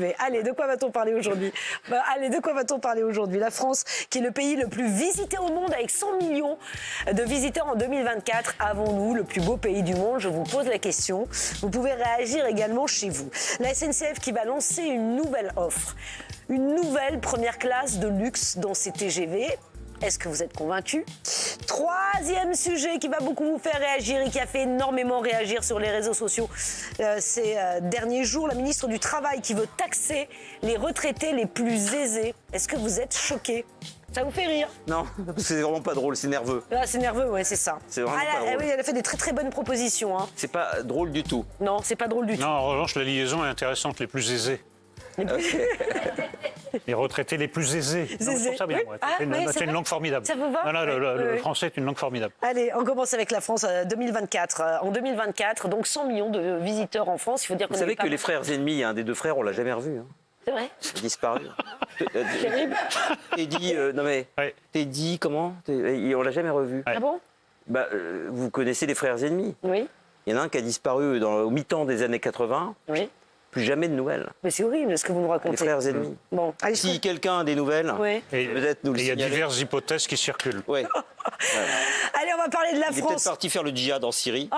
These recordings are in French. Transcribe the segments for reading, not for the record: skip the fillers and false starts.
Mais allez, de quoi va-t-on parler aujourd'hui? La France, qui est le pays le plus visité au monde avec 100 millions de visiteurs en 2024. Avons-nous le plus beau pays du monde? Je vous pose la question. Vous pouvez réagir également chez vous. La SNCF qui va lancer une nouvelle offre. Une nouvelle première classe de luxe dans ses TGV. Est-ce que vous êtes convaincus? Troisième sujet qui va beaucoup vous faire réagir et qui a fait énormément réagir sur les réseaux sociaux ces derniers jours. La ministre du Travail qui veut taxer les retraités les plus aisés. Est-ce que vous êtes choqués? Ça vous fait rire? Non, c'est vraiment pas drôle, c'est nerveux. Là, c'est nerveux, ouais, c'est ça. C'est vraiment pas drôle. Oui, elle a fait des très très bonnes propositions. Hein. C'est pas drôle du tout. Non, c'est pas drôle du tout. Non, en revanche, la liaison est intéressante, les plus aisés. Les retraités les plus aisés. Non, je trouve ça bien. Oui. Ouais. Ah, c'est une langue formidable. Ça vous va? Non, le français est une langue formidable. Allez, on commence avec la France 2024. En 2024, donc 100 millions de visiteurs en France. Il faut dire qu'on Vous savez que les frères ennemis, un des deux frères, on l'a jamais revu. Hein. C'est vrai? Il a disparu. Terrible. Teddy, non mais, Ouais. Teddy, comment? On l'a jamais revu. Ah bon? Bah, vous connaissez les frères ennemis. Oui. Il y en a un qui a disparu au mi-temps des années 80. Oui. Plus jamais de nouvelles. Mais c'est horrible ce que vous nous racontez. Les frères ennemis. Bon, allez, Si quelqu'un a des nouvelles, Oui. peut-être nous le Et il y a signaler. diverses hypothèses qui circulent. Ouais. Allez, on va parler de la Il est peut-être France. parti faire le djihad en Syrie. Oh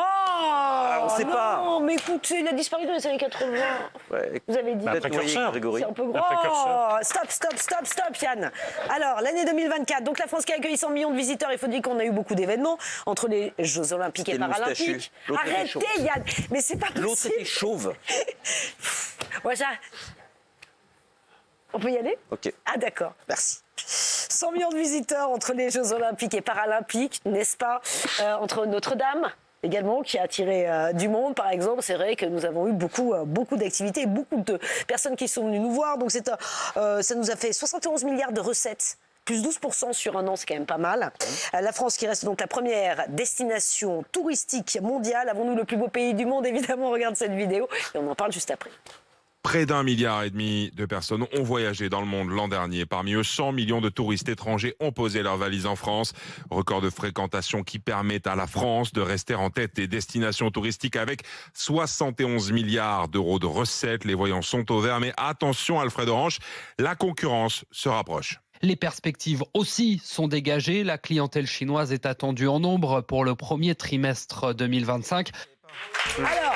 on sait non, pas. Non, mais écoutez, il a disparu dans les années 80. Ouais. Vous avez dit. Bah, Peut-être noyé, précurseur. Grégory. C'est un peu gros. Un précurseur. Stop, Yann. Alors, l'année 2024, donc la France qui a accueilli 100 millions de visiteurs, il faut dire qu'on a eu beaucoup d'événements entre les Jeux Olympiques et C'était le Paralympiques. moustachu. L'autre était Arrêtez, chauve. Yann, mais c'est pas L'autre possible. était chauve. Voilà. On peut y aller? Ok. Ah d'accord, merci. 100 millions de visiteurs entre les Jeux Olympiques et Paralympiques, n'est-ce pas? Entre Notre-Dame également, qui a attiré du monde, par exemple. C'est vrai que nous avons eu beaucoup d'activités, beaucoup de personnes qui sont venues nous voir. Donc ça nous a fait 71 milliards de recettes. Plus 12% sur un an, c'est quand même pas mal. La France qui reste donc la première destination touristique mondiale. Avons-nous le plus beau pays du monde? Évidemment, on regarde cette vidéo et on en parle juste après. Près d'1,5 milliard de personnes ont voyagé dans le monde l'an dernier. Parmi eux, 100 millions de touristes étrangers ont posé leurs valises en France. Record de fréquentation qui permet à la France de rester en tête des destinations touristiques avec 71 milliards d'euros de recettes. Les voyants sont au vert, mais attention Alfred Orange, la concurrence se rapproche. Les perspectives aussi sont dégagées. La clientèle chinoise est attendue en nombre pour le premier trimestre 2025. Alors,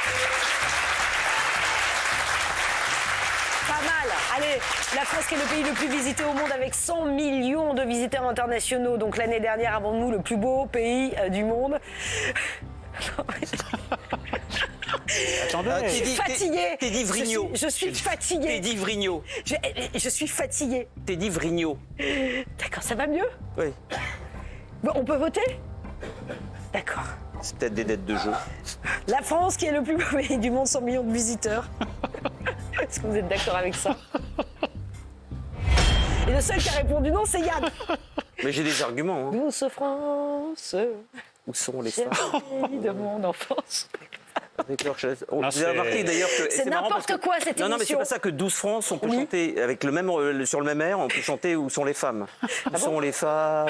pas mal. Allez, la France qui est le pays le plus visité au monde avec 100 millions de visiteurs internationaux. Donc l'année dernière, avons-nous le plus beau pays du monde? Attendez. Je suis fatiguée. Teddy Vrigno. Je suis fatiguée. Teddy Vrigno. Je suis fatiguée. Teddy Vrigno. D'accord, ça va mieux? Oui. Bon, on peut voter? D'accord. C'est peut-être des dettes de jeu. La France qui est le plus beau pays du monde, 100 millions de visiteurs. Est-ce que vous êtes d'accord avec ça? Et le seul qui a répondu non, c'est Yann. Mais j'ai des arguments. Hein. Douce France, Où sont les femmes chérie de mon enfance. avec leurs chaises? Non, Vous avez remarqué d'ailleurs que... C'est marrant parce n'importe que- quoi, cette Non, mais c'est émission. pas ça que 12 France, on peut Oui. chanter avec le même, sur le même air, on peut chanter Où sont les femmes? Où sont les femmes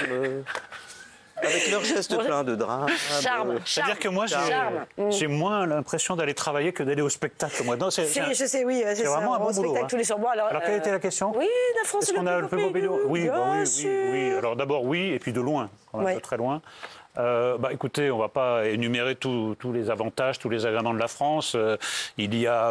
avec leurs gestes pleins de drame. Charme. C'est-à-dire que moi, Charme. j'ai moins l'impression d'aller travailler que d'aller au spectacle. Moi. Non, Je sais, oui, c'est ça. vraiment un bon On boulot. spectacle Hein. tous les soirs. Bon, alors quelle était la question? Oui, la France Est-ce est qu'on a le plus beau pays du monde? Oui, Bien oui. sûr. Alors d'abord, oui, et puis de loin, quand même, Ouais. de très loin. Écoutez, on ne va pas énumérer tous les avantages, tous les agréments de la France. Il y a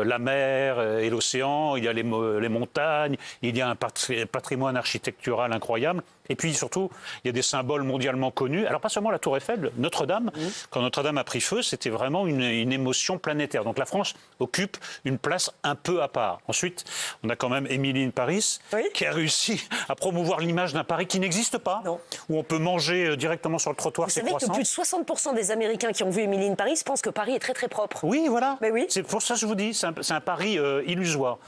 la mer et l'océan, il y a les montagnes, il y a un patrimoine architectural incroyable. Et puis surtout, il y a des symboles mondialement connus. Alors pas seulement la Tour Eiffel, Notre-Dame. Quand Notre-Dame a pris feu, c'était vraiment une émotion planétaire. Donc la France occupe une place un peu à part. Ensuite, on a quand même Émilie in Paris, Oui. qui a réussi à promouvoir l'image d'un Paris qui n'existe pas, Non. où on peut manger directement sur le trottoir Vous ses savez que croissants. plus de 60% des Américains qui ont vu Emily in Paris pensent que Paris est très très propre. Oui, voilà. Mais oui. C'est pour ça que je vous dis, c'est un pari illusoire.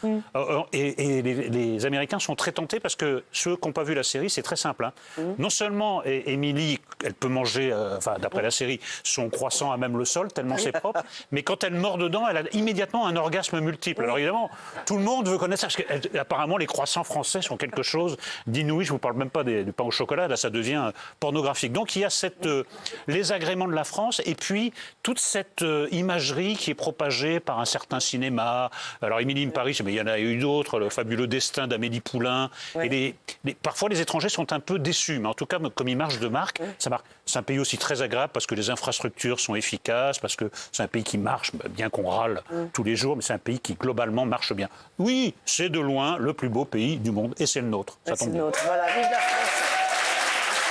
Et les Américains sont très tentés parce que ceux qui n'ont pas vu la série, c'est très simple. Hein. Non seulement Émilie, elle peut manger, d'après la série, son croissant à même le sol, tellement c'est propre, mais quand elle mord dedans, elle a immédiatement un orgasme multiple. Alors évidemment, tout le monde veut connaître ça, parce qu'apparemment les croissants français sont quelque chose d'inouï. Je ne vous parle même pas du pain au chocolat, là ça devient pornographique. Donc il y a les agréments de la France et puis toute cette imagerie qui est propagée par un certain cinéma. Alors, Émilie in Paris, mais il y en a eu d'autres, le fabuleux destin d'Amélie Poulain. Et parfois, les étrangers sont un peu déçus, mais en tout cas, comme image de marque, ça marque. C'est un pays aussi très agréable parce que les infrastructures sont efficaces, parce que c'est un pays qui marche, bien qu'on râle tous les jours, mais c'est un pays qui, globalement, marche bien. Oui, c'est de loin le plus beau pays du monde, et c'est le nôtre. Ça tombe bien. Voilà, vive la France.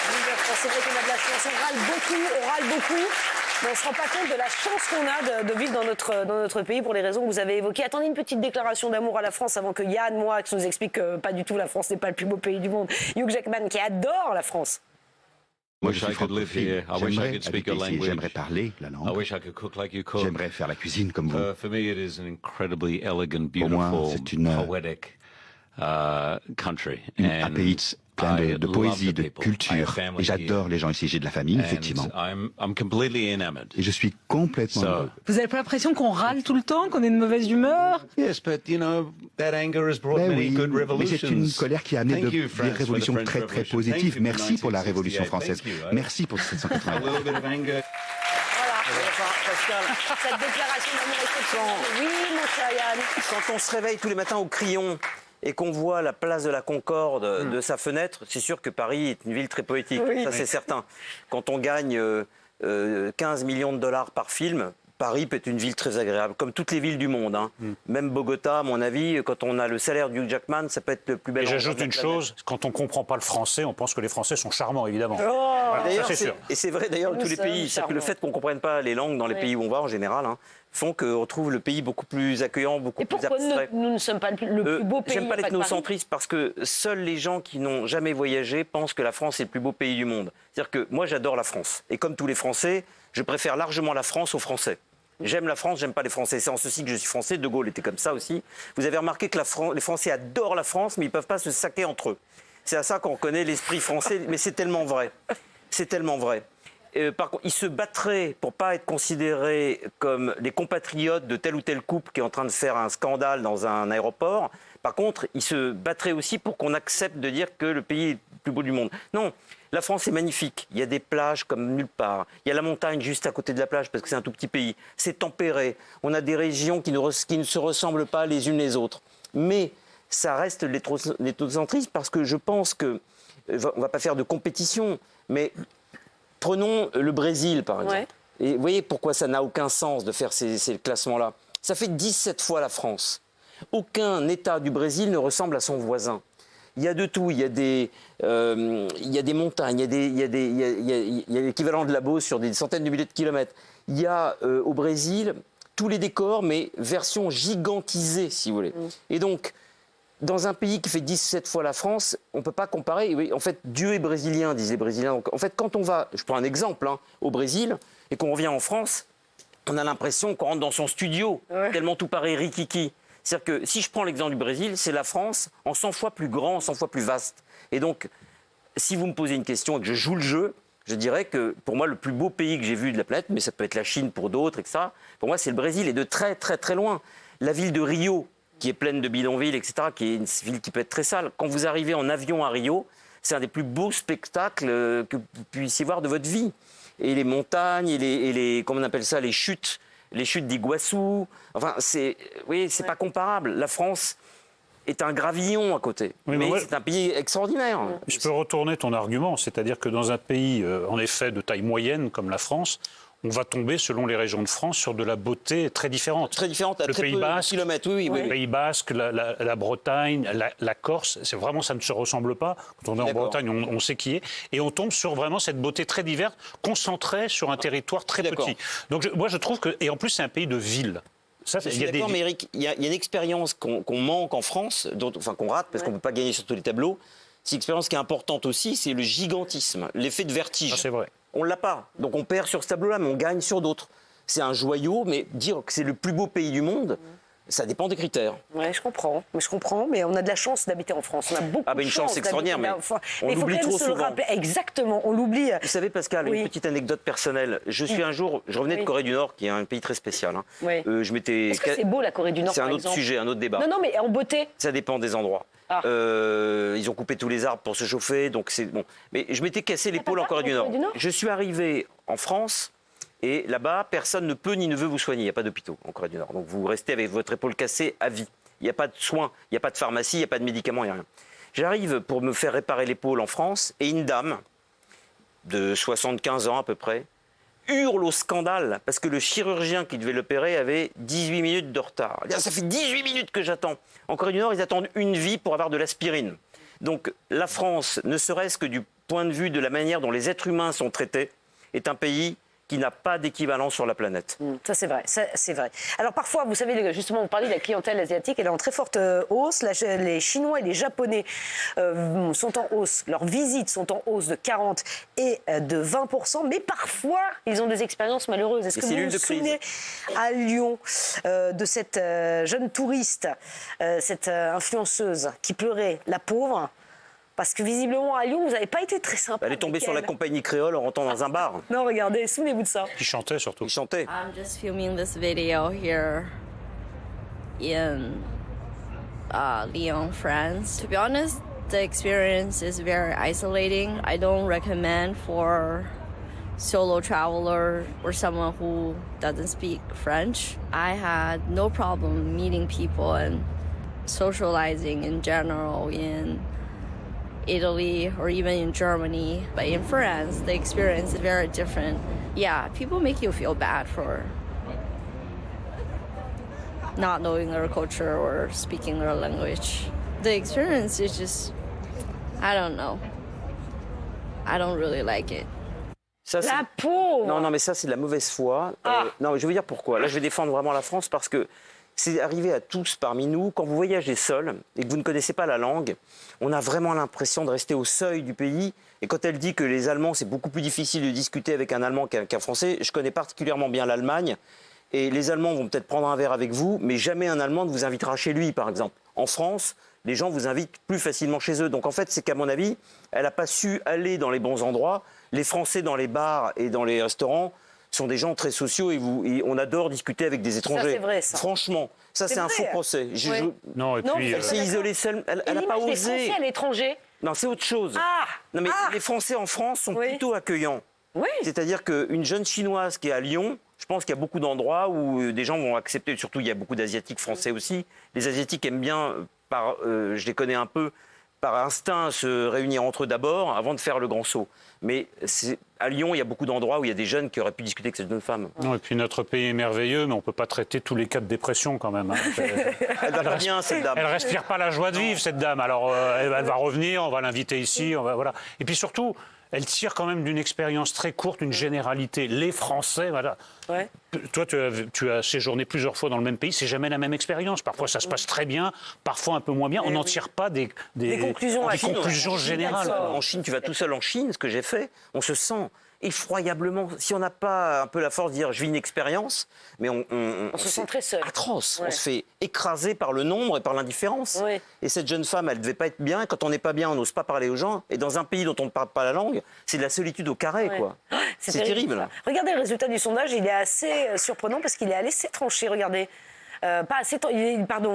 Vive la France. C'est vrai qu'on a de la chance, on râle beaucoup. Mais on ne se rend pas compte de la chance qu'on a de vivre dans notre pays pour les raisons que vous avez évoquées. Attendez une petite déclaration d'amour à la France avant que Yann Moix nous explique que pas du tout la France n'est pas le plus beau pays du monde. Hugh Jackman qui adore la France. Moi, je suis francophile. J'aimerais habiter ici, j'aimerais parler la langue. J'aimerais faire la cuisine comme vous. Pour moi, c'est un pays plein de poésie, de culture. Et j'adore les gens ici. J'ai de la famille, effectivement. Et je suis complètement heureux. Vous n'avez pas l'impression qu'on râle tout le temps, qu'on est de mauvaise humeur? Mais c'est une colère qui a amené des révolutions très, très positives. Merci pour la Révolution française. Merci pour 1780. Pascal, cette déclaration d'amour exceptionnelle. Oui, mon cher Yann. Quand on se réveille tous les matins au Crillon et qu'on voit la place de la Concorde de sa fenêtre, c'est sûr que Paris est une ville très poétique, ça c'est certain. Quand on gagne 15 millions de dollars par film, Paris peut être une ville très agréable, comme toutes les villes du monde. Hein. Même Bogota, à mon avis, quand on a le salaire du Hugh Jackman, ça peut être le plus bel endroit. Et j'ajoute une chose, quand on ne comprend pas le français, on pense que les Français sont charmants, évidemment. Voilà, ça, c'est sûr. Et c'est vrai d'ailleurs de tous les pays. C'est que le fait qu'on ne comprenne pas les langues dans les pays où on va, en général, font qu'on trouve le pays beaucoup plus accueillant, beaucoup plus abstrait. Et pourquoi nous ne sommes pas le plus beau pays? J'aime pas l'ethnocentrisme parce que seuls les gens qui n'ont jamais voyagé pensent que la France est le plus beau pays du monde. C'est-à-dire que moi, j'adore la France. Et comme tous les Français, je préfère largement la France aux Français. J'aime la France, j'aime pas les Français. C'est en ceci que je suis français. De Gaulle était comme ça aussi. Vous avez remarqué que les Français adorent la France, mais ils peuvent pas se saquer entre eux. C'est à ça qu'on reconnaît l'esprit français. Mais c'est tellement vrai. C'est tellement vrai. Par contre, ils se battraient pour pas être considérés comme les compatriotes de tel ou tel couple qui est en train de faire un scandale dans un aéroport. Par contre, ils se battraient aussi pour qu'on accepte de dire que le pays est le plus beau du monde. Non, la France est magnifique. Il y a des plages comme nulle part. Il y a la montagne juste à côté de la plage parce que c'est un tout petit pays. C'est tempéré. On a des régions qui ne se ressemblent pas les unes les autres. Mais ça reste l'ethnocentrisme parce que je pense que on va pas faire de compétition, mais prenons le Brésil, par exemple. Ouais. Et vous voyez pourquoi ça n'a aucun sens de faire ces classements-là. Ça fait 17 fois la France. Aucun État du Brésil ne ressemble à son voisin. Il y a de tout. Il y a des montagnes, il y a l'équivalent de la Beauce sur des centaines de milliers de kilomètres. Il y a au Brésil tous les décors, mais version gigantisée, si vous voulez. Et donc, dans un pays qui fait 17 fois la France, on ne peut pas comparer. Oui, en fait, Dieu est brésilien, disent les Brésiliens. Donc, en fait, quand on va, je prends un exemple, au Brésil, et qu'on revient en France, on a l'impression qu'on rentre dans son studio, tellement tout paraît rikiki. C'est-à-dire que si je prends l'exemple du Brésil, c'est la France en 100 fois plus grand, en 100 fois plus vaste. Et donc, si vous me posez une question et que je joue le jeu, je dirais que pour moi, le plus beau pays que j'ai vu de la planète, mais ça peut être la Chine pour d'autres, etc., pour moi, c'est le Brésil, et de très, très, très loin. La ville de Rio, qui est pleine de bidonvilles, etc., qui est une ville qui peut être très sale. Quand vous arrivez en avion à Rio, c'est un des plus beaux spectacles que vous puissiez voir de votre vie. Et les montagnes, et les comment on appelle ça, les chutes d'Iguassou. Enfin, c'est pas comparable. La France est un gravillon à côté. Oui, mais c'est un pays extraordinaire. Je peux retourner ton argument, c'est-à-dire que dans un pays, en effet, de taille moyenne comme la France, on va tomber, selon les régions de France, sur de la beauté très différente. Très différente, à le très Pays peu Basque, de kilomètres. Oui. Le Pays Basque, la Bretagne, la Corse, c'est vraiment, ça ne se ressemble pas. Quand on est en Bretagne, on sait qui est. Et on tombe sur vraiment cette beauté très diverse, concentrée sur un territoire très petit. Donc moi, je trouve que... Et en plus, c'est un pays de villes. Ça, je suis d'accord, mais Eric, il y a une expérience qu'on manque en France, qu'on rate, parce qu'on ne peut pas gagner sur tous les tableaux. C'est une expérience qui est importante aussi, c'est le gigantisme, l'effet de vertige. C'est vrai. On ne l'a pas. Donc on perd sur ce tableau-là, mais on gagne sur d'autres. C'est un joyau, mais dire que c'est le plus beau pays du monde, Ça dépend des critères. Ouais, je comprends, mais on a de la chance d'habiter en France. On a beaucoup de une chance extraordinaire, mais on il faut l'oublie quand même trop se le souvent. rappeler. Exactement, on l'oublie. Vous savez, Pascal, Oui. une petite anecdote personnelle. Je revenais de Corée du Nord, qui est un pays très spécial. Hein. Oui. Est-ce que c'est beau la Corée du Nord, C'est par un autre exemple sujet, un autre débat. Non, mais en beauté. Ça dépend des endroits. Ah. Ils ont coupé tous les arbres pour se chauffer, donc c'est bon. Mais je m'étais cassé l'épaule en Corée du Nord. Je suis arrivé en France. Et là-bas, personne ne peut ni ne veut vous soigner. Il n'y a pas d'hôpitaux en Corée du Nord. Donc vous restez avec votre épaule cassée à vie. Il n'y a pas de soins, il n'y a pas de pharmacie, il n'y a pas de médicaments, il n'y a rien. J'arrive pour me faire réparer l'épaule en France et une dame de 75 ans à peu près hurle au scandale parce que le chirurgien qui devait l'opérer avait 18 minutes de retard. Ça fait 18 minutes que j'attends. En Corée du Nord, ils attendent une vie pour avoir de l'aspirine. Donc la France, ne serait-ce que du point de vue de la manière dont les êtres humains sont traités, est un pays qui n'a pas d'équivalent sur la planète. Ça, c'est vrai. Alors parfois, vous savez, justement, vous parlez de la clientèle asiatique, elle est en très forte hausse. Les Chinois et les Japonais sont en hausse. Leurs visites sont en hausse de 40 et de 20%. Mais parfois, ils ont des expériences malheureuses. Est-ce que vous vous souvenez à Lyon de cette jeune touriste, cette influenceuse qui pleurait, la pauvre? Parce que visiblement, à Lyon, vous n'avez pas été très sympa. Elle est tombée sur la compagnie créole en rentrant dans un bar. Non, regardez, souvenez-vous de ça. Qui chantait surtout. Il chantait. I'm just filming this video here in Lyon, France. To be honest, the experience is very isolating. I don't recommend for solo traveler or someone who doesn't speak French. I had no problem meeting people and socializing in general in Italy or even in Germany. But in France, the experience is very different. Yeah, people make you feel bad for not knowing their culture or speaking their language. The experience is just, I don't know. I don't really like it. Ça, la pauvre. Non, mais ça, c'est de la mauvaise foi. Non, mais je vais vous dire pourquoi. Là, je vais défendre vraiment la France parce que c'est arrivé à tous parmi nous. Quand vous voyagez seul et que vous ne connaissez pas la langue, on a vraiment l'impression de rester au seuil du pays. Et quand elle dit que les Allemands, c'est beaucoup plus difficile de discuter avec un Allemand qu'un Français, je connais particulièrement bien l'Allemagne. Et les Allemands vont peut-être prendre un verre avec vous, mais jamais un Allemand ne vous invitera chez lui, par exemple. En France, les gens vous invitent plus facilement chez eux. Donc en fait, c'est qu'à mon avis, elle n'a pas su aller dans les bons endroits. Les Français dans les bars et dans les restaurants sont des gens très sociaux et on adore discuter avec des étrangers. Ça, c'est vrai, ça. Franchement, ça, c'est un faux procès. Ouais. Non, et puis... Elle s'est isolée seule, elle n'a pas Les osé. Français à l'étranger. Non, c'est autre chose. Non, mais les Français en France sont plutôt accueillants. Oui. C'est-à-dire qu'une jeune Chinoise qui est à Lyon, je pense qu'il y a beaucoup d'endroits où des gens vont accepter, surtout il y a beaucoup d'Asiatiques français aussi. Les Asiatiques aiment bien, je les connais un peu, par instinct se réunir entre eux d'abord avant de faire le grand saut. Mais à Lyon, il y a beaucoup d'endroits où il y a des jeunes qui auraient pu discuter avec cette jeune femme. Non, et puis notre pays est merveilleux, mais on ne peut pas traiter tous les cas de dépression quand même. Hein. Elle va pas bien, cette dame. Elle ne respire pas la joie de vivre, cette dame. Alors elle va revenir, on va l'inviter ici, voilà. Et puis surtout, elle tire quand même d'une expérience très courte, une généralité. Les Français, voilà. Ouais. Toi, tu as séjourné plusieurs fois dans le même pays, c'est jamais la même expérience. Parfois, ça se passe très bien, parfois un peu moins bien. On n'en tire pas des conclusions générales. En Chine, tu vas tout seul en Chine, ce que j'ai fait, on se sent effroyablement. Si on n'a pas un peu la force de dire je vis une expérience, mais on se sent très seul. Atroce. Ouais. On se fait écraser par le nombre et par l'indifférence. Ouais. Et cette jeune femme, elle devait pas être bien. Quand on n'est pas bien, on n'ose pas parler aux gens. Et dans un pays dont on ne parle pas la langue, c'est de la solitude au carré, quoi. C'est terrible. Regardez le résultat du sondage, il est assez surprenant parce qu'il est assez tranché. Regardez. Il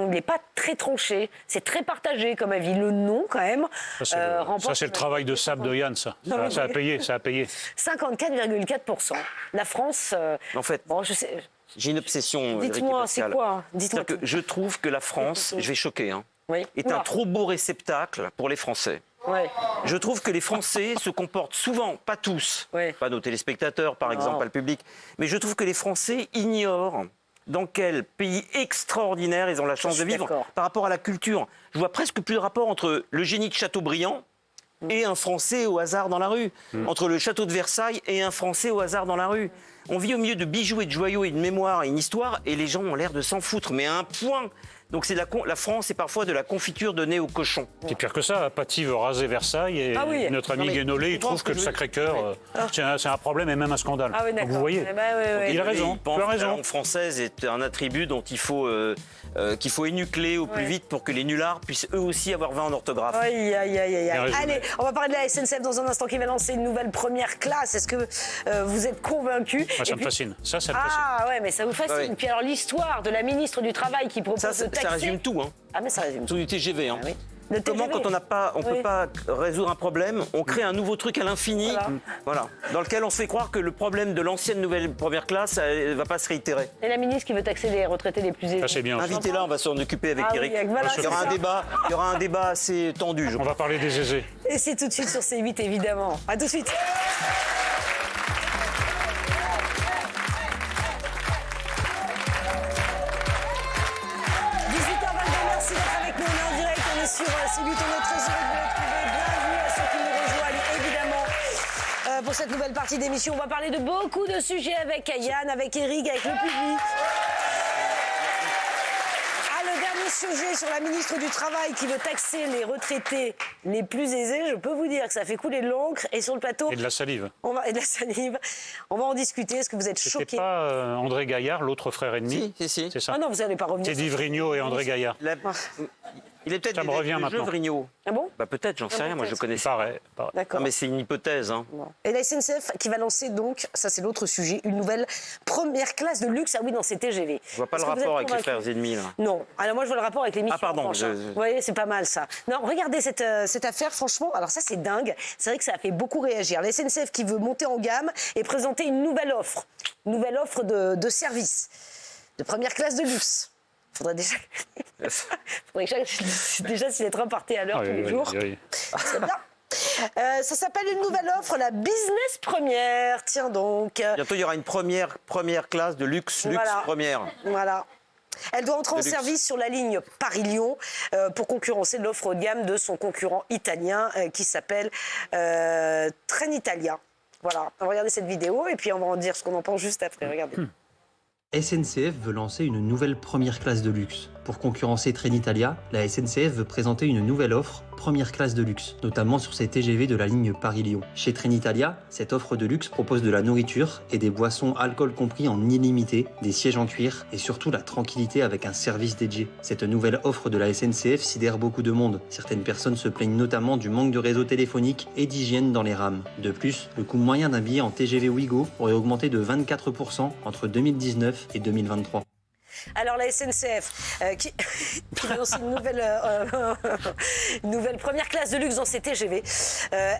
n'est pas très tranché, c'est très partagé comme avis. Le non, quand même. Ça, c'est le travail de sable de Yann, ça. Ça a payé. 54,4%. La France. En fait, bon, je sais. J'ai une obsession. Dites-moi, c'est quoi? Dites-moi. Je trouve que la France, je vais choquer, hein, est un trop beau réceptacle pour les Français. Ouais. Je trouve que les Français se comportent souvent, pas tous, pas nos téléspectateurs par exemple, pas le public, mais je trouve que les Français ignorent dans quel pays extraordinaire ils ont la chance de vivre par rapport à la culture. Je vois presque plus de rapport entre le génie de Chateaubriand et un Français au hasard dans la rue, entre le château de Versailles et un Français au hasard dans la rue. On vit au milieu de bijoux et de joyaux et de mémoire et une histoire et les gens ont l'air de s'en foutre, mais à un point Donc la France, c'est parfois de la confiture donnée au cochon. C'est pire que ça. Paty veut raser Versailles et notre ami Guénolé, il trouve que le Sacré-Cœur, c'est un problème et même un scandale. Ah oui, donc vous voyez, il a raison. Il pense que la langue française est un attribut dont il faut qu'il faut énucler au plus vite pour que les nullards puissent eux aussi avoir 20 en orthographe. Aïe. Allez, on va parler de la SNCF dans un instant qui va lancer une nouvelle première classe. Est-ce que vous êtes convaincus? Ça me fascine. Ça me fascine. Ah ouais, mais ça vous fascine. Ouais. Puis alors l'histoire de la ministre du Travail qui propose de taxer... Ça résume tout. Hein. Ah mais ça résume tout. Du TGV. Hein. Ah, oui. Le Comment, TGV. quand on peut pas résoudre un problème, on crée un nouveau truc à l'infini, voilà, dans lequel on se fait croire que le problème de l'ancienne nouvelle première classe ne va pas se réitérer. Et la ministre qui veut taxer les retraités les plus aisés. Ça, c'est bien. Invitez-la, on va s'en occuper avec Eric. Oui, voilà, il y aura un débat assez tendu. On va parler des aisés. Et c'est tout de suite sur C8, évidemment. À tout de suite. 18h22, merci d'être avec nous. On est en direct, on est sur C8, on est très heureux de vous retrouver. Bienvenue à ceux qui nous rejoignent, évidemment. Pour cette nouvelle partie d'émission, on va parler de beaucoup de sujets avec Yann, avec Eric, avec le public. Le dernier sujet sur la ministre du Travail qui veut taxer les retraités les plus aisés, je peux vous dire que ça fait couler de l'encre. Et sur le plateau... Et de la salive. Et de la salive. On va en discuter. Est-ce que vous êtes choqués? C'était pas André Gaillard, l'autre frère ennemi? Si. C'est ça. Ah non, vous n'allez pas revenir. Teddy Vrigno et André Gaillard. Il est peut-être Ça me revient le jeu maintenant. Vrigno. Ah bon? Bah peut-être, j'en sais rien, moi je connais ça. Pareil. D'accord. Non mais c'est une hypothèse. Hein. Et la SNCF qui va lancer donc, ça c'est l'autre sujet, une nouvelle première classe de luxe, ah oui, dans ces TGV. Je vois pas le rapport avec les frères ennemis là. Non, alors moi je vois le rapport avec les missions. Ah pardon, Vous voyez, c'est pas mal ça. Non, regardez cette affaire, franchement, alors ça c'est dingue, c'est vrai que ça a fait beaucoup réagir. La SNCF qui veut monter en gamme et présenter une nouvelle offre de service, de première classe de luxe. Faudrait déjà si les trains partaient à l'heure tous les jours. C'est bien. Ça s'appelle une nouvelle offre, la Business Première. Tiens donc. Bientôt, il y aura une première classe de luxe première. Voilà. Elle doit entrer en service sur la ligne Paris-Lyon pour concurrencer l'offre haut de gamme de son concurrent italien qui s'appelle Trenitalia. Voilà. Regardez cette vidéo et puis on va en dire ce qu'on en pense juste après. Regardez. SNCF veut lancer une nouvelle première classe de luxe. Pour concurrencer Trenitalia, la SNCF veut présenter une nouvelle offre, première classe de luxe, notamment sur ses TGV de la ligne Paris-Lyon. Chez Trenitalia, cette offre de luxe propose de la nourriture et des boissons alcool compris en illimité, des sièges en cuir et surtout la tranquillité avec un service dédié. Cette nouvelle offre de la SNCF sidère beaucoup de monde. Certaines personnes se plaignent notamment du manque de réseau téléphonique et d'hygiène dans les rames. De plus, le coût moyen d'un billet en TGV Ouigo aurait augmenté de 24% entre 2019 et 2023. Alors la SNCF qui lance une nouvelle première classe de luxe dans ses TGV.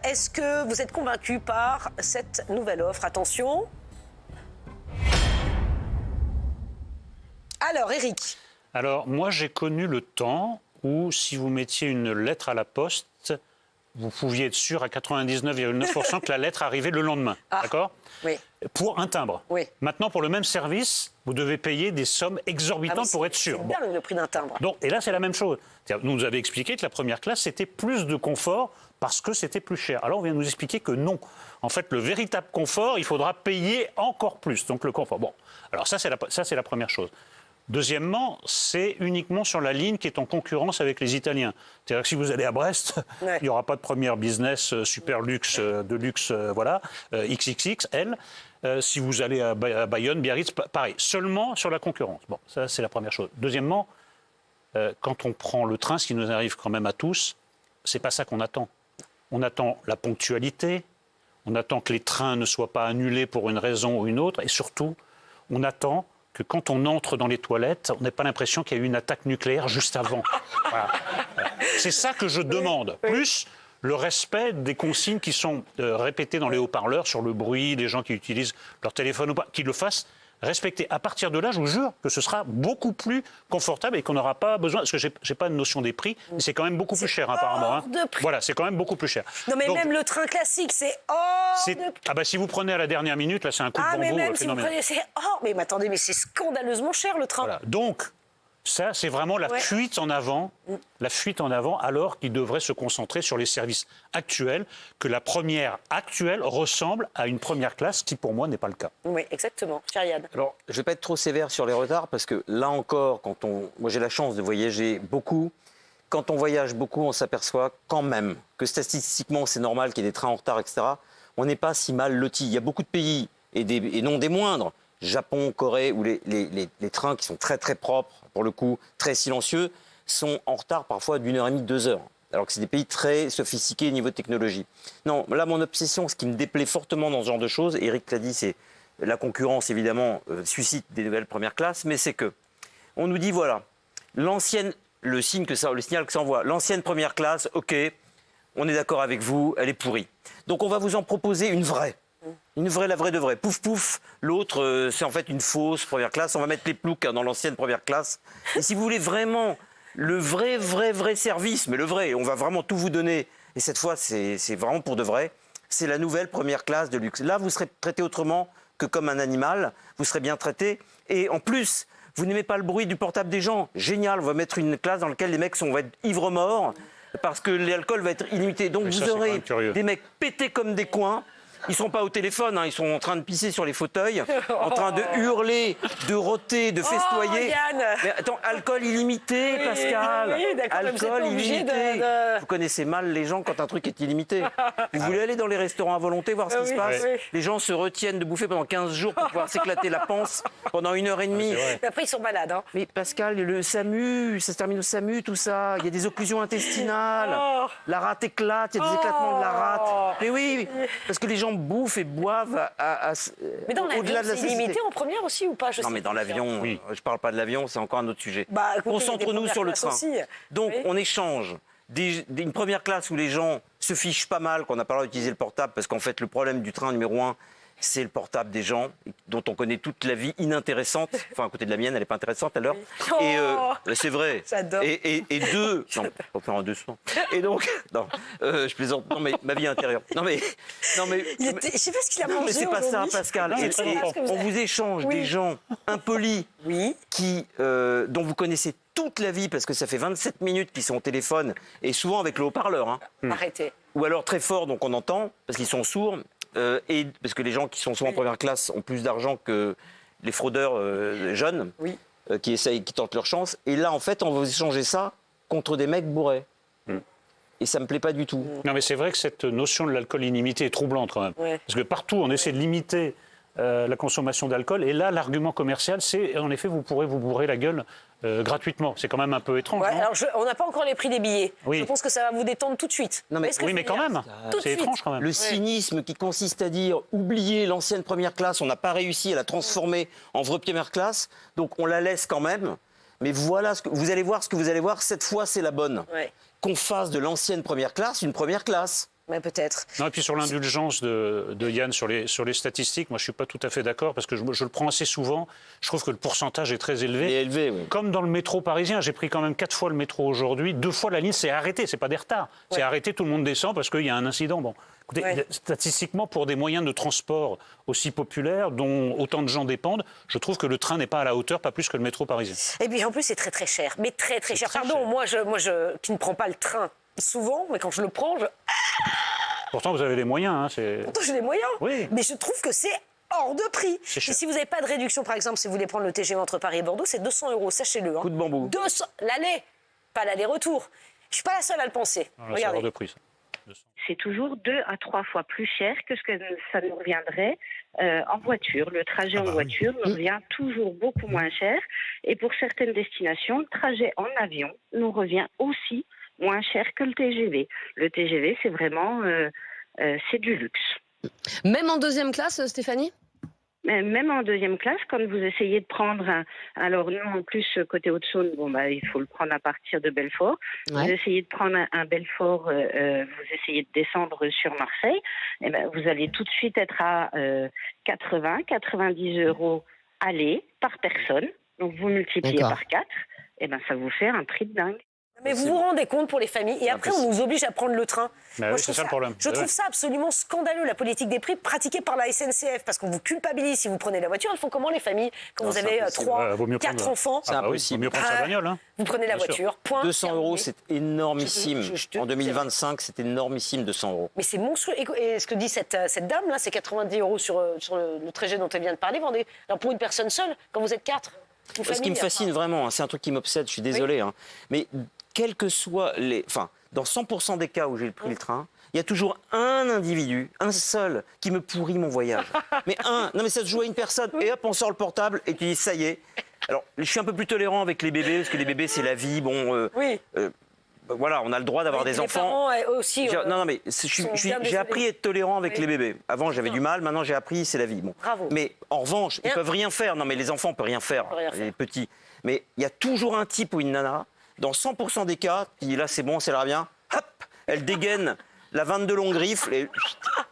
Est-ce que vous êtes convaincu par cette nouvelle offre? Attention. Alors Eric. Alors moi j'ai connu le temps où si vous mettiez une lettre à la poste, vous pouviez être sûr à 99,9% que la lettre arrivait le lendemain. D'accord? Oui. Pour un timbre. Oui. Maintenant, pour le même service, vous devez payer des sommes exorbitantes pour être sûr. C'est dingue le prix d'un timbre. Donc, et là, c'est la même chose. Nous nous avez expliqué que la première classe, c'était plus de confort parce que c'était plus cher. Alors, on vient nous expliquer que non. En fait, le véritable confort, il faudra payer encore plus. Donc, le confort. Bon, alors ça, c'est la première chose. Deuxièmement, c'est uniquement sur la ligne qui est en concurrence avec les Italiens. C'est-à-dire que si vous allez à Brest, il n'y aura pas de première business super luxe, de luxe, voilà, XXXL. Si vous allez à Bayonne, Biarritz, pareil, seulement sur la concurrence. Bon, ça c'est la première chose. Deuxièmement, quand on prend le train, ce qui nous arrive quand même à tous, c'est pas ça qu'on attend. On attend la ponctualité, on attend que les trains ne soient pas annulés pour une raison ou une autre, et surtout, on attend que quand on entre dans les toilettes, on n'ait pas l'impression qu'il y a eu une attaque nucléaire juste avant. Voilà. C'est ça que je demande. Plus le respect des consignes qui sont répétées dans les haut-parleurs sur le bruit, des gens qui utilisent leur téléphone ou pas, qu'ils le fassent respecter. À partir de là, je vous jure que ce sera beaucoup plus confortable et qu'on n'aura pas besoin... Parce que je n'ai pas de notion des prix, mais c'est quand même beaucoup plus cher apparemment. Hein. Voilà, c'est quand même beaucoup plus cher. Non mais donc, même le train classique, c'est hors de... Ah bah si vous prenez à la dernière minute, là c'est un coup de bambou mais même phénoménal. Si vous prenez, c'est hors... Mais attendez, mais c'est scandaleusement cher le train. Voilà. Donc, Ça, c'est vraiment la fuite en avant, alors qu'il devrait se concentrer sur les services actuels, que la première actuelle ressemble à une première classe, qui pour moi n'est pas le cas. Oui, exactement. Yann. Alors, je ne vais pas être trop sévère sur les retards, parce que là encore, moi j'ai la chance de voyager beaucoup. Quand on voyage beaucoup, on s'aperçoit quand même que statistiquement, c'est normal qu'il y ait des trains en retard, etc. On n'est pas si mal lotis. Il y a beaucoup de pays, et non des moindres, Japon, Corée, où les trains qui sont très très propres, pour le coup, très silencieux, sont en retard parfois d'1h30, 2 heures. Alors que c'est des pays très sophistiqués au niveau de technologie. Non, là, mon obsession, ce qui me déplaît fortement dans ce genre de choses, Eric l'a dit, c'est la concurrence, évidemment, suscite des nouvelles premières classes, mais c'est que on nous dit, voilà, le signal que ça envoie, l'ancienne première classe, ok, on est d'accord avec vous, elle est pourrie. Donc on va vous en proposer une vraie. La vraie de vraie. Pouf, pouf. L'autre, c'est en fait une fausse première classe. On va mettre les ploucs dans l'ancienne première classe. Et si vous voulez vraiment le vrai service, mais le vrai, on va vraiment tout vous donner. Et cette fois, c'est vraiment pour de vrai. C'est la nouvelle première classe de luxe. Là, vous serez traité autrement que comme un animal. Vous serez bien traité. Et en plus, vous n'aimez pas le bruit du portable des gens. Génial, on va mettre une classe dans laquelle les mecs vont être ivres-morts parce que l'alcool va être illimité. Donc vous aurez des mecs pétés comme des coins. Ils ne sont pas au téléphone, ils sont en train de pisser sur les fauteuils, en train de hurler, de rôter, de festoyer. Yann. Mais attends, alcool illimité, Pascal. Oui, alcool illimité. Vous connaissez mal les gens quand un truc est illimité. Vous voulez aller dans les restaurants à volonté, voir ce qui se passe. Les gens se retiennent de bouffer pendant 15 jours pour pouvoir s'éclater la panse pendant 1h30. Mais après, ils sont malades. Mais Pascal, le SAMU, ça se termine au SAMU, tout ça. Il y a des occlusions intestinales. La rate éclate, il y a des éclatements de la rate. Mais oui, parce que les gens bouffent et boivent mais dans l'avion, au-delà de la c'est illimité en première aussi ou pas? Non, mais dans l'avion, je parle pas de l'avion, c'est encore un autre sujet. Concentre-nous sur le train. Aussi. Donc, on échange une première classe où les gens se fichent pas mal, qu'on n'a pas le droit d'utiliser le portable, parce qu'en fait, le problème du train numéro 1, c'est le portable des gens, dont on connaît toute la vie inintéressante. Enfin, à côté de la mienne, elle n'est pas intéressante à l'heure. Et c'est vrai. J'adore. Et deux... Non, on va faire un 200. Et donc... Non, je plaisante. Non, mais ma vie intérieure. Non, mais... Je sais pas ce qu'il a mangé. Non, mais c'est pas ça, Pascal. Non, on vous échange des gens impolis dont vous connaissez toute la vie, parce que ça fait 27 minutes qu'ils sont au téléphone, et souvent avec le haut-parleur. Arrêtez. Ou alors très fort, donc on entend, parce qu'ils sont sourds. Et parce que les gens qui sont souvent en première classe ont plus d'argent que les fraudeurs jeunes qui tentent leur chance. Et là, en fait, on va vous échanger ça contre des mecs bourrés. Et ça me plaît pas du tout. Non, mais c'est vrai que cette notion de l'alcool illimité est troublante quand même. Parce que partout, on essaie de limiter la consommation d'alcool. Et là, l'argument commercial, c'est en effet, vous pourrez vous bourrer la gueule gratuitement. C'est quand même un peu étrange. Alors on n'a pas encore les prix des billets. Je pense que ça va vous détendre tout de suite. Non, mais, mais quand même, c'est étrange quand même. Le cynisme qui consiste à dire oubliez l'ancienne première classe, on n'a pas réussi à la transformer en vraie première classe, donc on la laisse quand même. Mais voilà, vous allez voir ce que vous allez voir, cette fois c'est la bonne. Qu'on fasse de l'ancienne première classe une première classe. Mais peut-être. Non, et puis sur l'indulgence de Yann sur les statistiques, moi je ne suis pas tout à fait d'accord parce que je le prends assez souvent. Je trouve que le pourcentage est très élevé. Il est élevé, oui. Comme dans le métro parisien, j'ai pris quand même 4 fois le métro aujourd'hui. 2 fois la ligne s'est arrêtée, c'est pas des retards. C'est arrêté, tout le monde descend parce qu'il y a un incident. Bon, écoutez, statistiquement, pour des moyens de transport aussi populaires, dont autant de gens dépendent, je trouve que le train n'est pas à la hauteur, pas plus que le métro parisien. Et puis en plus, c'est très très cher. Mais très très cher. Pardon, moi qui ne prends pas le train souvent, mais quand je le prends, Pourtant, vous avez les moyens. Pourtant, j'ai les moyens. Oui. Mais je trouve que c'est hors de prix. Et si vous n'avez pas de réduction, par exemple, si vous voulez prendre le TGV entre Paris et Bordeaux, c'est 200 €, sachez-le. Coup de bambou. 200, l'aller, pas l'aller-retour. Je suis pas la seule à le penser. Non, c'est hors de prix, ça. C'est toujours 2 à 3 fois plus cher que ce que ça nous reviendrait en voiture. Le trajet en voiture nous revient toujours beaucoup moins cher. Et pour certaines destinations, le trajet en avion nous revient aussi moins cher que le TGV. Le TGV, c'est vraiment c'est du luxe. Même en deuxième classe, Stéphanie ? Même en deuxième classe, quand vous essayez de prendre alors nous en plus côté Haute-Saône, il faut le prendre à partir de Belfort. Vous essayez de prendre un Belfort, vous essayez de descendre sur Marseille, et vous allez tout de suite être à 80-90 € aller par personne. Donc vous multipliez par 4, et ça vous fait un prix de dingue. Mais vous vous rendez compte pour les familles, et après on nous oblige à prendre le train. Mais Moi, oui, c'est ça le problème. Je trouve ça absolument scandaleux, la politique des prix pratiquée par la SNCF, parce qu'on vous culpabilise si vous prenez la voiture. Elles font comment les familles quand vous avez 3, 4 enfants? C'est impossible. Vaut mieux prendre sa bagnole. Hein. Vous prenez la voiture, point. 200 €, c'est énormissime. En 2025, c'est énormissime, 200 €. Mais c'est monstrueux. Et ce que dit cette dame, là, c'est 90 € sur le trajet dont elle vient de parler. Alors pour une personne seule, quand vous êtes 4, une famille, ce qui me fascine vraiment, hein, c'est un truc qui m'obsède, je suis désolé, hein, mais quels que soient les... Enfin, dans 100% des cas où j'ai pris le train, il y a toujours un individu, un seul, qui me pourrit mon voyage. Mais non mais ça se joue à une personne. Et hop, on sort le portable et tu dis, ça y est. Alors, je suis un peu plus tolérant avec les bébés, parce que les bébés, c'est la vie. Bon, voilà, on a le droit d'avoir des enfants. Les parents aussi. Non, mais j'ai appris à être tolérant avec les bébés. Avant, j'avais du mal. Maintenant, j'ai appris, c'est la vie. Bon. Bravo. Mais en revanche, ils peuvent rien faire. Non, mais les enfants, on peut rien faire. Les petits. Mais il y a toujours un type ou une nana. Dans 100% des cas, qui dit là, c'est bon, ça ira bien. Hop, elle dégaine la 22 longue griffe et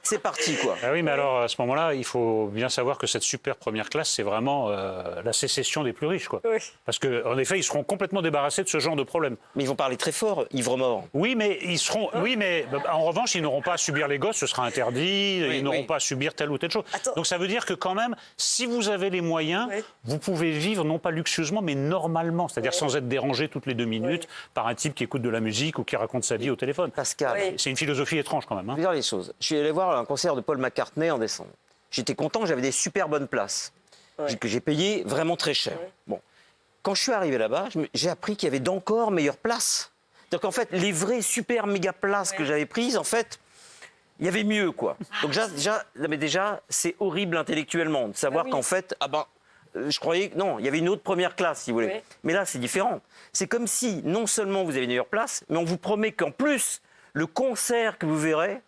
c'est parti, quoi. Ah oui, mais alors, à ce moment-là, il faut bien savoir que cette super première classe, c'est vraiment la sécession des plus riches, quoi. Oui. Parce qu'en effet, ils seront complètement débarrassés de ce genre de problème. Mais ils vont parler très fort, ivre-mort. Oui, mais ils seront... Oui, mais en revanche, ils n'auront pas à subir les gosses, ce sera interdit, ils n'auront pas à subir telle ou telle chose. Donc ça veut dire que quand même, si vous avez les moyens, vous pouvez vivre non pas luxueusement, mais normalement, c'est-à-dire sans être dérangé toutes les 2 minutes par un type qui écoute de la musique ou qui raconte sa vie au téléphone. Pascal. C'est une philosophie étrange quand même. Hein. Je vais dire les choses. Je suis allé voir un concert de Paul McCartney en décembre. J'étais content, j'avais des super bonnes places que j'ai payées vraiment très cher. Bon. Quand je suis arrivé là-bas, j'ai appris qu'il y avait d'encore meilleures places. Donc en fait, les vraies super méga places que j'avais prises, en fait, il y avait mieux, quoi. Donc déjà, c'est horrible intellectuellement de savoir qu'en fait, je croyais que non, il y avait une autre première classe, si vous voulez. Oui. Mais là, c'est différent. C'est comme si non seulement vous avez une meilleure place, mais on vous promet qu'en plus, le concert que vous verrez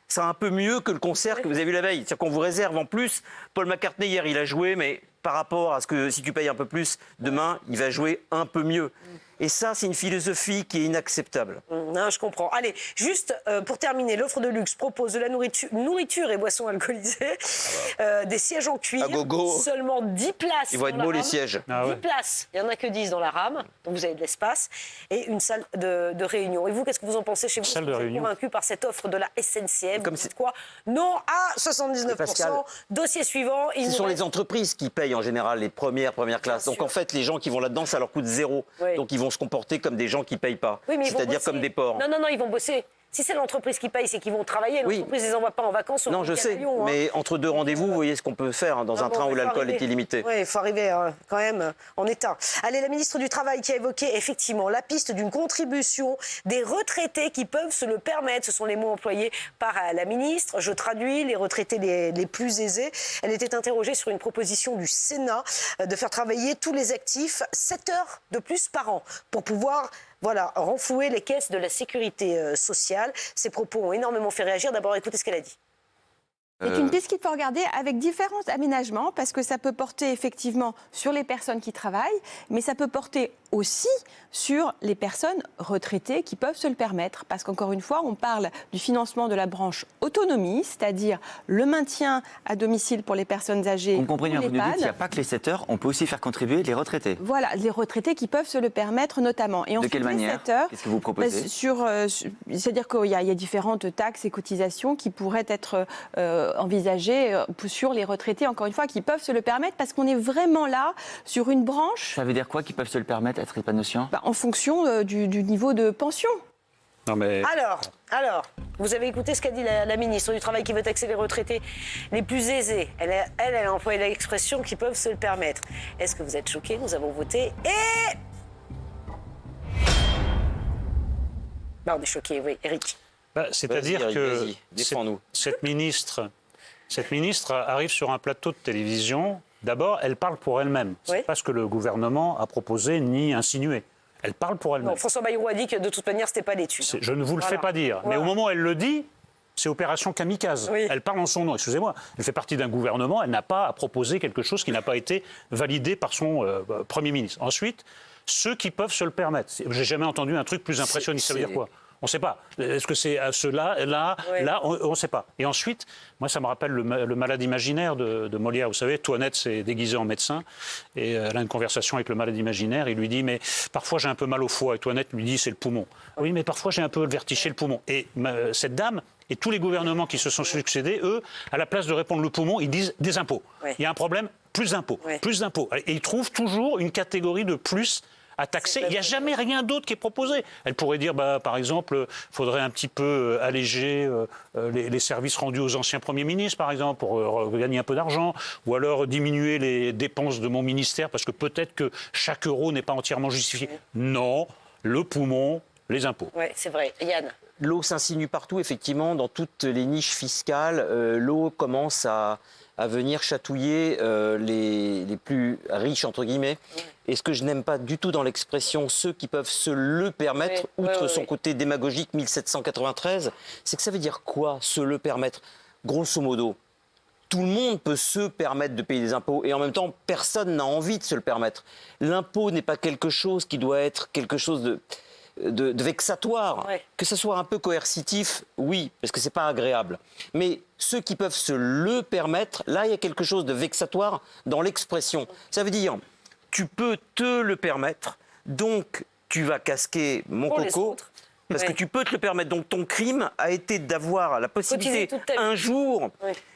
sera un peu mieux que le concert que vous avez vu la veille. C'est-à-dire qu'on vous réserve en plus. Paul McCartney, hier, il a joué, mais par rapport à ce que si tu payes un peu plus, demain, il va jouer un peu mieux. Et ça, c'est une philosophie qui est inacceptable. Non, je comprends. Allez, juste pour terminer, l'offre de luxe propose de la nourriture et boissons alcoolisées, des sièges en cuir, seulement 10 places. Ils vont être beaux les sièges. 10 places, il n'y en a que 10 dans la rame, donc vous avez de l'espace, et une salle de réunion. Et vous, qu'est-ce que vous en pensez chez vous? Vous êtes convaincu par cette offre de la SNCF? Comme c'est quoi? Non à 79%. Pascal, dossier suivant. Ce sont les entreprises qui payent en général les premières classes. Donc en fait, les gens qui vont là-dedans, ça leur coûte zéro. Donc ils vont se comporter comme des gens qui ne payent pas, c'est-à-dire comme des porcs. Non, ils vont bosser. Si c'est l'entreprise qui paye, c'est qu'ils vont travailler. L'entreprise, ils ne les envoie pas en vacances. Non, je sais, mais entre 2 rendez-vous, vous voyez ce qu'on peut faire dans un train où l'alcool est illimité. Oui, il faut arriver quand même en état. Allez, la ministre du Travail qui a évoqué effectivement la piste d'une contribution des retraités qui peuvent se le permettre. Ce sont les mots employés par la ministre. Je traduis, les retraités les plus aisés. Elle était interrogée sur une proposition du Sénat de faire travailler tous les actifs 7 heures de plus par an pour pouvoir renflouer les caisses de la sécurité sociale. Ces propos ont énormément fait réagir. D'abord, écoutez ce qu'elle a dit. C'est une piste qu'il faut regarder avec différents aménagements parce que ça peut porter effectivement sur les personnes qui travaillent, mais ça peut porter aussi sur les personnes retraitées qui peuvent se le permettre. Parce qu'encore une fois, on parle du financement de la branche autonomie, c'est-à-dire le maintien à domicile pour les personnes âgées. Vous comprenez un peu de doute, il n'y a pas que les 7 heures, on peut aussi faire contribuer les retraités. Voilà, les retraités qui peuvent se le permettre notamment. Et de quelle manière? Qu'est-ce que vous proposez? C'est-à-dire qu'il y a différentes taxes et cotisations qui pourraient être envisagées sur les retraités, encore une fois, qui peuvent se le permettre parce qu'on est vraiment là sur une branche. Ça veut dire quoi, qui peuvent se le permettre, être épanouissant? En fonction du niveau de pension. Non mais... Alors, vous avez écouté ce qu'a dit la ministre du Travail qui veut taxer les retraités les plus aisés. Elle a employé l'expression qui peuvent se le permettre. Est-ce que vous êtes choqués? Nous avons voté et... on est choqués, oui, Eric. C'est-à-dire que cette ministre arrive sur un plateau de télévision. D'abord, elle parle pour elle-même. Ce n'est pas ce que le gouvernement a proposé ni insinué. Elle parle pour elle-même. François Bayrou a dit que de toute manière, ce n'était pas l'étude. Je ne vous le fais pas dire. Mais au moment où elle le dit, c'est opération kamikaze. Elle parle en son nom. Excusez-moi. Elle fait partie d'un gouvernement. Elle n'a pas à proposer quelque chose qui n'a pas été validé par son Premier ministre. Ensuite, ceux qui peuvent se le permettre. J'ai jamais entendu un truc plus impressionniste. Ça veut dire quoi? On ne sait pas. Est-ce que c'est à ceux-là, là, on ne sait pas. Et ensuite, moi, ça me rappelle le malade imaginaire de Molière. Vous savez, Toinette s'est déguisé en médecin et elle a une conversation avec le malade imaginaire. Il lui dit, mais parfois j'ai un peu mal au foie. Et Toinette lui dit, c'est le poumon. Oui, mais parfois j'ai un peu le vertige, c'est le poumon. Et cette dame et tous les gouvernements qui se sont succédés, eux, à la place de répondre le poumon, ils disent des impôts. Il y a un problème, plus d'impôts, plus d'impôts. Et ils trouvent toujours une catégorie de plus à taxer. Il n'y a jamais rien d'autre qui est proposé. Elle pourrait dire, par exemple, il faudrait un petit peu alléger les services rendus aux anciens premiers ministres, par exemple, pour gagner un peu d'argent, ou alors diminuer les dépenses de mon ministère, parce que peut-être que chaque euro n'est pas entièrement justifié. Non, le poumon, les impôts. Oui, c'est vrai. Yann. L'eau s'insinue partout, effectivement, dans toutes les niches fiscales. L'eau commence à venir chatouiller les plus riches, entre guillemets. Et ce que je n'aime pas du tout dans l'expression « ceux qui peuvent se le permettre », outre son côté démagogique 1793, c'est que ça veut dire quoi, se le permettre? Grosso modo, tout le monde peut se permettre de payer des impôts et en même temps, personne n'a envie de se le permettre. L'impôt n'est pas quelque chose qui doit être quelque chose de vexatoire. Que ce soit un peu coercitif, oui, parce que c'est pas agréable. Mais ceux qui peuvent se le permettre, là, il y a quelque chose de vexatoire dans l'expression. Ça veut dire, tu peux te le permettre, donc tu vas casquer mon coco, parce que tu peux te le permettre. Donc ton crime a été d'avoir la possibilité un jour,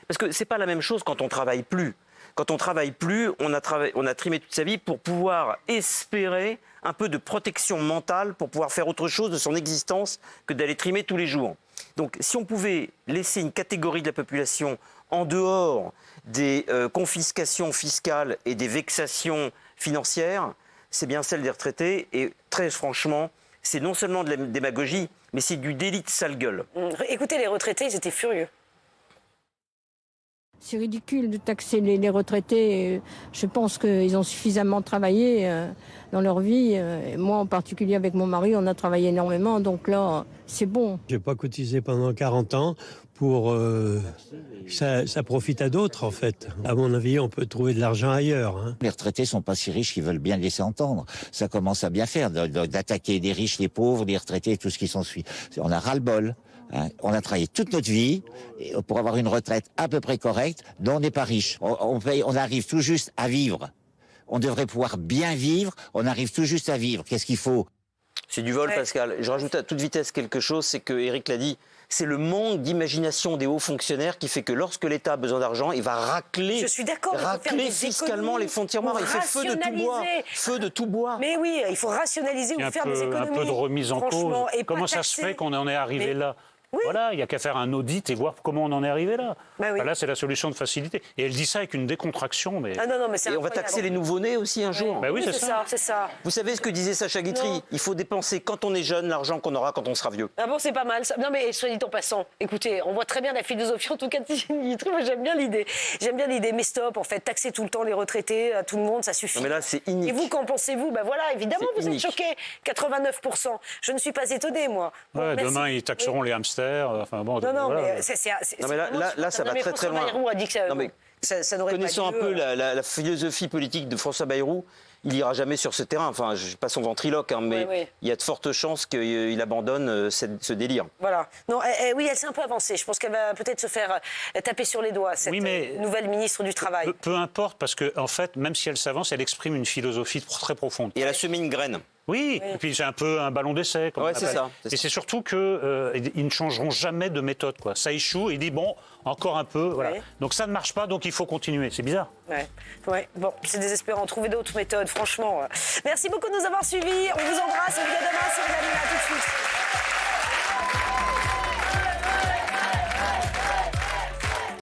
parce que c'est pas la même chose quand on travaille plus. Quand on travaille plus, on a trimé toute sa vie pour pouvoir espérer un peu de protection mentale pour pouvoir faire autre chose de son existence que d'aller trimer tous les jours. Donc si on pouvait laisser une catégorie de la population en dehors des confiscations fiscales et des vexations financières, c'est bien celle des retraités. Et très franchement, c'est non seulement de la démagogie, mais c'est du délit de sale gueule. Écoutez, les retraités, ils étaient furieux. C'est ridicule de taxer les retraités. Je pense qu'ils ont suffisamment travaillé dans leur vie. Moi, en particulier avec mon mari, on a travaillé énormément. Donc là, c'est bon. Je n'ai pas cotisé pendant 40 ans pour... ça profite à d'autres, en fait. À mon avis, on peut trouver de l'argent ailleurs. Hein. Les retraités sont pas si riches qu'ils veulent bien le laisser entendre. Ça commence à bien faire, d'attaquer les riches, les pauvres, les retraités et tout ce qui s'ensuit. On a ras-le-bol. Hein. On a travaillé toute notre vie pour avoir une retraite à peu près correcte, dont on n'est pas riche. On arrive tout juste à vivre. On devrait pouvoir bien vivre, on arrive tout juste à vivre. Qu'est-ce qu'il faut? C'est du vol, Pascal. Je rajoute à toute vitesse quelque chose, c'est que Éric l'a dit, c'est le manque d'imagination des hauts fonctionnaires qui fait que lorsque l'État a besoin d'argent, il va racler, fiscalement les fonds de tiroir. Il fait feu de tout bois. Feu de tout bois. Mais oui, il faut rationaliser ou faire des économies. Un peu de remise en cause. Comment ça se fait qu'on en est arrivé là? Voilà, il n'y a qu'à faire un audit et voir comment on en est arrivé là. Là, c'est la solution de facilité. Et elle dit ça avec une décontraction. Mais... Et on va taxer les nouveau-nés aussi un jour. Oui, c'est ça. Vous savez ce que disait Sacha Guitry? Il faut dépenser quand on est jeune l'argent qu'on aura quand on sera vieux. Ah bon, c'est pas mal. Ça. Non mais soit dit en passant, écoutez, on voit très bien la philosophie en tout cas de Guitry. Moi j'aime bien l'idée. Mais stop, en fait, taxer tout le temps les retraités, à tout le monde, ça suffit. Non mais là c'est inique. Et vous, qu'en pensez-vous? Voilà, évidemment, vous êtes choqués. 89%. Je ne suis pas étonnée, moi. Bon, demain, ils taxeront les hamsters. Enfin, bon, mais là, ça va très très loin. Bayrou a dit que ça n'aurait pas Connaissant un peu la philosophie politique de François Bayrou, il n'ira jamais sur ce terrain. Enfin, je ne suis pas son ventriloque, mais il y a de fortes chances qu'il abandonne ce délire. Voilà. Non, oui, elle s'est un peu avancée. Je pense qu'elle va peut-être se faire taper sur les doigts, cette nouvelle ministre du Travail. Peu importe, parce qu'en fait, même si elle s'avance, elle exprime une philosophie très profonde. Et elle a semé une graine. Oui, et puis c'est un peu un ballon d'essai. C'est ça. Et c'est surtout qu'ils ne changeront jamais de méthode. Ça échoue, il dit bon, encore un peu. Voilà. Donc ça ne marche pas, donc il faut continuer. C'est bizarre. Bon, c'est désespérant. Trouvez d'autres méthodes, franchement. Merci beaucoup de nous avoir suivis. On vous embrasse. On vous dit à demain sur Hanouna. À tout de suite.